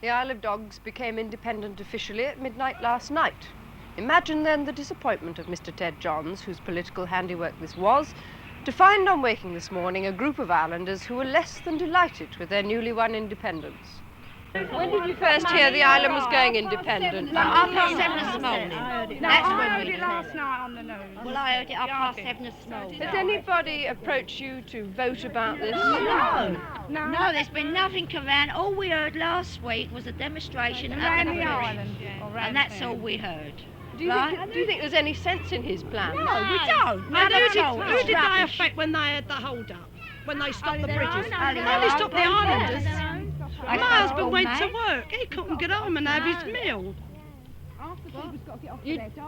The Isle of Dogs became independent officially at midnight last night. Imagine then the disappointment of Mr. Ted Johns, whose political handiwork this was, to find on waking this morning a group of islanders who were less than delighted with their newly won independence. When did you first hear the island was going independent? About 7:30 this morning. That's when I heard we it last night on the news. Well, I heard it at 7:30 this morning. Has anybody approached you to vote about this? No, there's been nothing around. All we heard last week was a demonstration at Around the the bridge. island, And that's all we heard. Do you think there's any sense in his plans? No, we don't. And Never who told us. did they Rubbish. affect when they had the hold-up? When they stopped the bridges? Only They their stopped the own. islanders. I My husband told went me. to work. He couldn't get home and have his meal.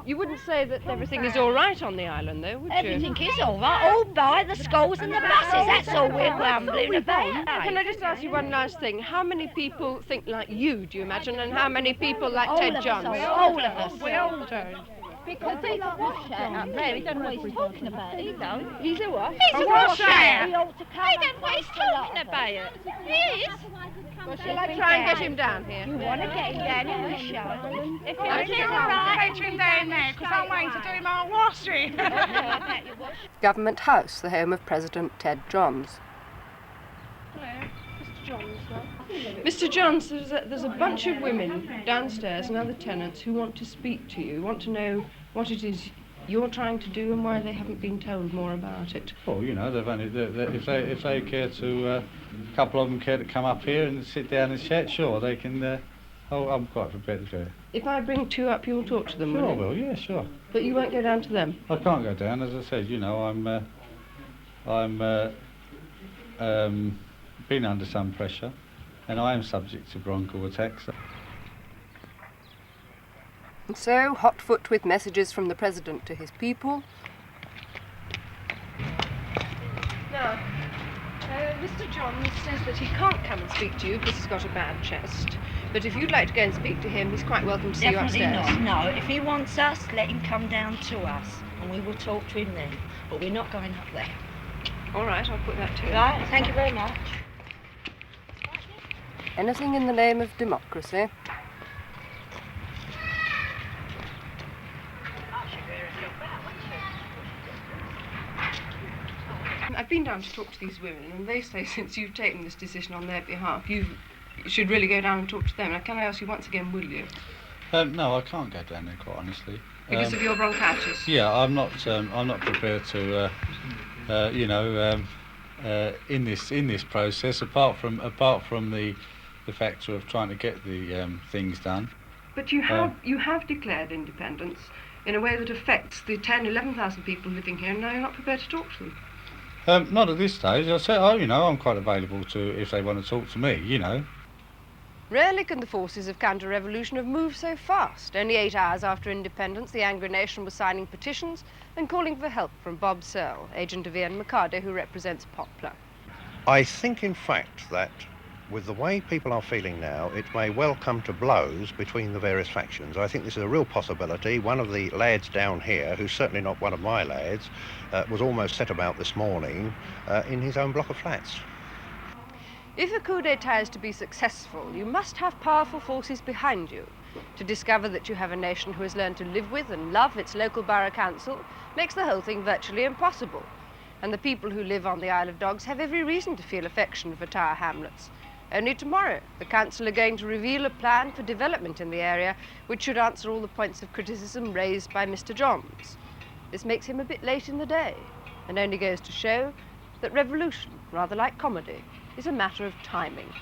You wouldn't say that everything is all right on the island, though, would you? Everything is all right, all by the schools and the buses. That's all we're grumbling about. Can I just ask you one last thing? How many people think like you, do you imagine, and how many people like Ted Johns? All of us. We all do. Because he's a washout up there. He don't know what he's talking about. He don't. He's a what? He's A washout. He ought to come. He don't know what he's talking about. He is. Well, shall I try and get him down here? You want to get him down in the show? If I you're keep on catering down there because I'm waiting to do my washing. Government House, the home of President Ted Johns. Mr. Johns, there's a bunch of women downstairs and other tenants who want to speak to you, want to know what it is you're trying to do and why they haven't been told more about it. Well, you know, if they care to, a couple of them care to come up here and sit down and chat, sure, they can. I'm quite prepared to do it. If I bring two up, you'll talk to them, Sure, I will you? will, yeah, sure. But you won't go down to them? I can't go down, as I said, you know, I'm been under some pressure, and I am subject to bronchial attacks. And so, hot foot with messages from the President to his people. Now, Mr. Johns says that he can't come and speak to you because he's got a bad chest. But if you'd like to go and speak to him, he's quite welcome to see Definitely you upstairs. not. No, if he wants us, let him come down to us, and we will talk to him then. But we're not going up there. All right, I'll put that to him. Right? Thank you very much. Anything in the name of democracy. I've been down to talk to these women, and they say since you've taken this decision on their behalf, you should really go down and talk to them. Now, can I ask you once again, will you? No, I can't go down there, quite honestly. Because of your bronchitis? Yeah, I'm not prepared to, you know, in this process, apart from the factor of trying to get the things done. But you have declared independence in a way that affects the 11,000 people living here, and now you're not prepared to talk to them. Not at this stage. I say, you know, I'm quite available to if they want to talk to me, you know. Rarely can the forces of counter-revolution have moved so fast. Only 8 hours after independence, the angry nation was signing petitions and calling for help from Bob Searle, agent of Ian Mercado, who represents Poplar. I think, in fact, that with the way people are feeling now, it may well come to blows between the various factions. I think this is a real possibility. One of the lads down here, who's certainly not one of my lads, was almost set about this morning in his own block of flats. If a coup d'etat is to be successful, you must have powerful forces behind you. To discover that you have a nation who has learned to live with and love its local borough council makes the whole thing virtually impossible. And the people who live on the Isle of Dogs have every reason to feel affection for Tower Hamlets. Only tomorrow, the council are going to reveal a plan for development in the area which should answer all the points of criticism raised by Mr. Johns. This makes him a bit late in the day, and only goes to show that revolution, rather like comedy, is a matter of timing.